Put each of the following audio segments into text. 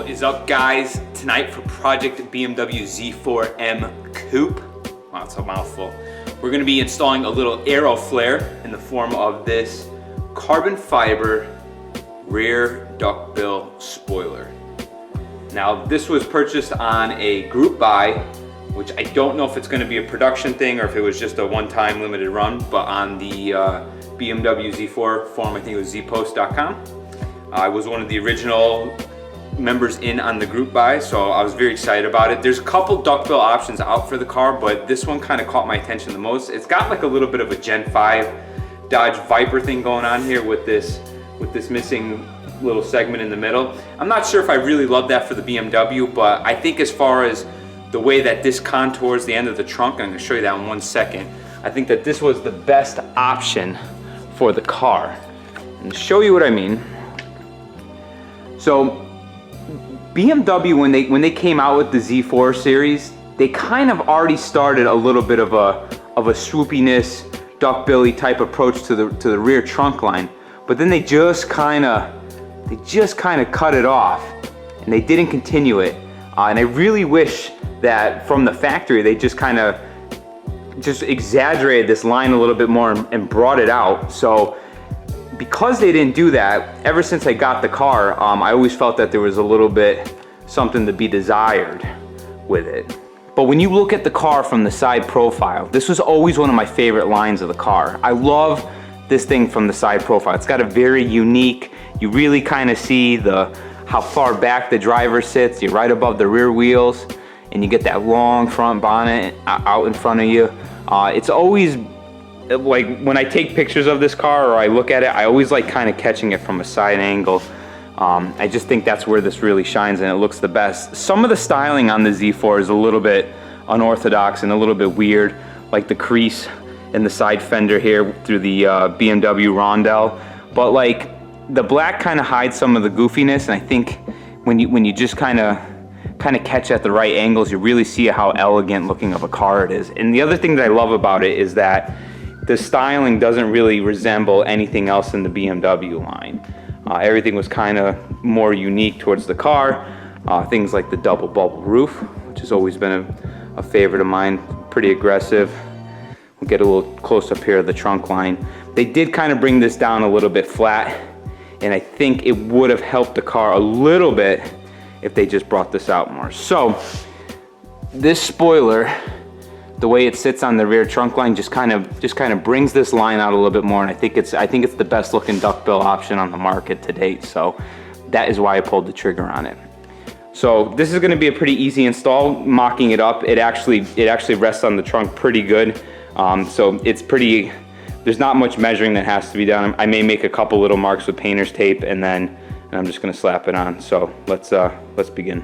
What is up, guys? Tonight for Project BMW Z4M Coupe, wow, it's a mouthful, we're gonna be installing a little aero flare in the form of this carbon fiber rear duckbill spoiler. Now, this was purchased on a group buy, which I don't know if it's gonna be a production thing or if it was just a one-time limited run, but on the BMW Z4 forum, I think it was zpost.com. I was one of the original members in on the group buy, so I was very excited about it. There's a couple duckbill options out for the car, but this one kind of caught my attention the most. It's got like a little bit of a Gen 5 Dodge Viper thing going on here with this missing little segment in the middle. I'm not sure if I really love that for the BMW, but I think as far as the way that this contours the end of the trunk, I'm gonna show you that in 1 second, I think that this was the best option for the car. And to show you what I mean, so BMW, when they came out with the Z4 series, they kind of already started a little bit of a swoopiness, duckbilly type approach to the rear trunk line, but then they just kind of cut it off, and they didn't continue it. And I really wish that from the factory they just exaggerated this line a little bit more and brought it out. So because they didn't do that, ever since I got the car, I always felt that there was a little bit something to be desired with it. But when you look at the car from the side profile, this was always one of my favorite lines of the car. I love this thing from the side profile. It's got a very unique, you really kind of see how far back the driver sits. You're right above the rear wheels, and you get that long front bonnet out in front of you. It's always, like when I take pictures of this car or I look at it, I always like kind of catching it from a side angle. I just think that's where this really shines and it looks the best. Some of the styling on the Z4 is a little bit unorthodox and a little bit weird, like the crease in the side fender here through the BMW rondelle. But like the black kind of hides some of the goofiness, and I think when you just kind of catch at the right angles, you really see how elegant looking of a car it is. And the other thing that I love about it is that the styling doesn't really resemble anything else in the BMW line. Everything was kind of more unique towards the car. Things like the double bubble roof, which has always been a favorite of mine, pretty aggressive. We'll get a little close up here of the trunk line. They did kind of bring this down a little bit flat, and I think it would have helped the car a little bit if they just brought this out more. So this spoiler, the way it sits on the rear trunk line just kind of brings this line out a little bit more, and I think it's the best looking duckbill option on the market to date. So that is why I pulled the trigger on it. So this is going to be a pretty easy install. Mocking it up, it actually rests on the trunk pretty good. So it's pretty. There's not much measuring that has to be done. I may make a couple little marks with painter's tape, and I'm just going to slap it on. So let's begin.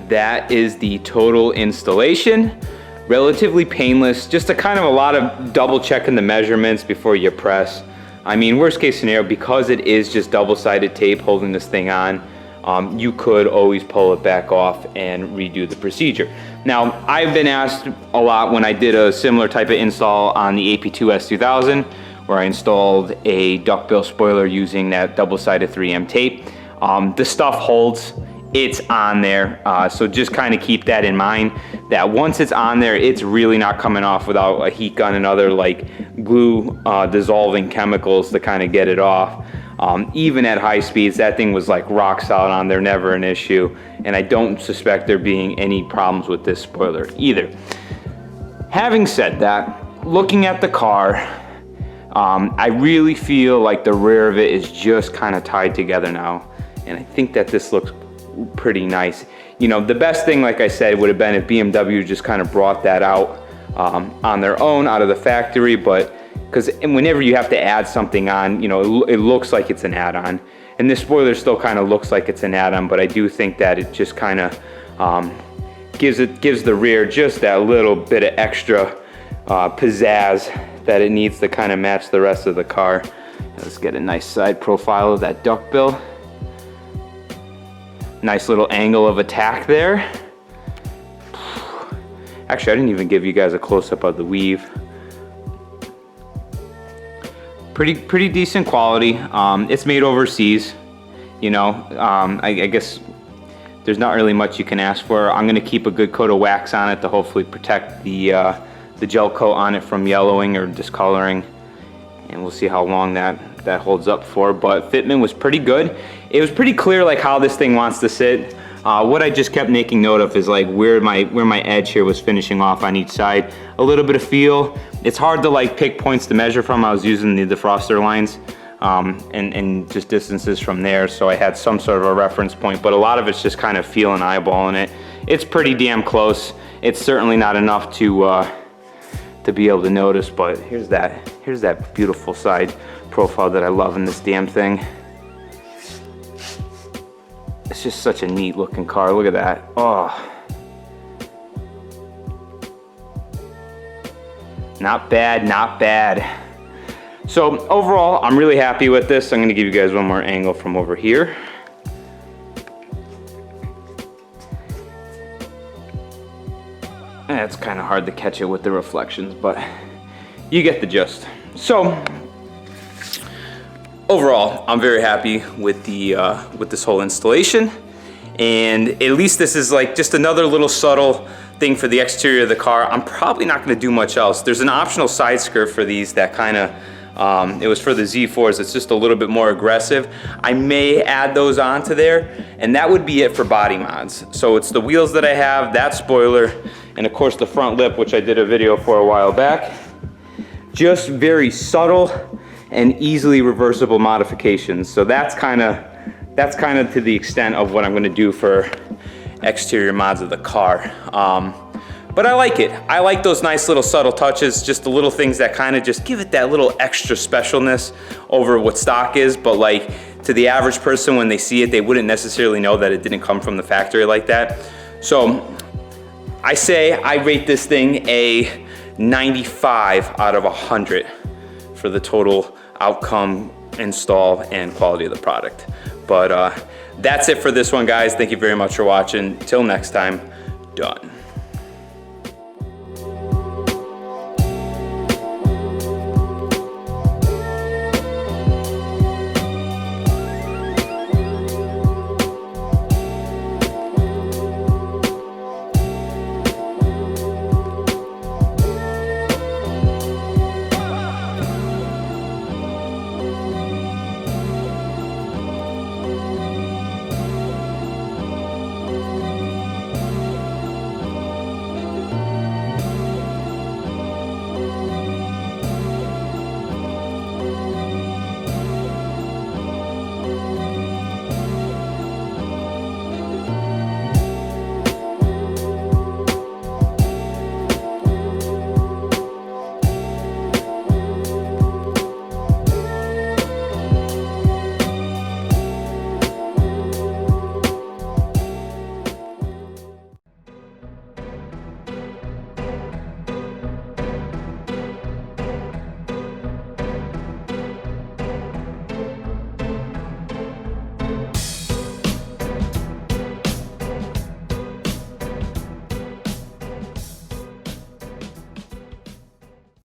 that is the total installation. Relatively painless, just a lot of double checking the measurements before you press. I mean, worst case scenario, because it is just double-sided tape holding this thing on, you could always pull it back off and redo the procedure. Now, I've been asked a lot when I did a similar type of install on the AP2 S2000, where I installed a duckbill spoiler using that double-sided 3M tape. The stuff holds, it's on there, so just kind of keep that in mind, that once it's on there, it's really not coming off without a heat gun and other like glue dissolving chemicals to kind of get it off. Even at high speeds, that thing was like rock solid on there, never an issue, and I don't suspect there being any problems with this spoiler either. Having said that, looking at the car, I really feel like the rear of it is just kind of tied together now, and I think that this looks pretty nice. You know, the best thing, like I said, would have been if BMW just kind of brought that out on their own out of the factory, but because whenever you have to add something on, you know, it looks like it's an add-on, and this spoiler still kind of looks like it's an add-on, but I do think that it just kind of gives the rear just that little bit of extra pizzazz that it needs to kind of match the rest of the car. Let's get a nice side profile of that duckbill. Nice little angle of attack there. Actually, I didn't even give you guys a close-up of the weave. Pretty decent quality. It's made overseas, you know. I guess there's not really much you can ask for. I'm gonna keep a good coat of wax on it to hopefully protect the gel coat on it from yellowing or discoloring, and we'll see how long that holds up for. But fitment was pretty good. It was pretty clear like how this thing wants to sit. What I just kept making note of is like where my edge here was finishing off on each side. A little bit of feel. It's hard to like pick points to measure from. I was using the defroster lines and just distances from there, so I had some sort of a reference point, but a lot of it's just kind of feeling, eyeballing it. It's pretty damn close. It's certainly not enough to be able to notice, but here's that beautiful side profile that I love in this damn thing. It's just such a neat looking car. Look at that. Oh, not bad, not bad. So overall, I'm really happy with this. I'm going to give you guys one more angle from over here. It's kind of hard to catch it with the reflections, but you get the gist. So overall, I'm very happy with with this whole installation, and at least this is like just another little subtle thing for the exterior of the car. I'm probably not going to do much else. There's an optional side skirt for these that kind of it was for the Z4s. It's just a little bit more aggressive. I may add those onto there, and that would be it for body mods. So it's the wheels that I have, that spoiler, and of course the front lip, which I did a video for a while back. Just very subtle and easily reversible modifications. So that's kind of to the extent of what I'm going to do for exterior mods of the car. But I like it. I like those nice little subtle touches, just the little things that kind of just give it that little extra specialness over what stock is, but like to the average person, when they see it, they wouldn't necessarily know that it didn't come from the factory like that. So I say I rate this thing a 95 out of 100 for the total outcome, install, and quality of the product. But that's it for this one, guys. Thank you very much for watching. Till next time, done.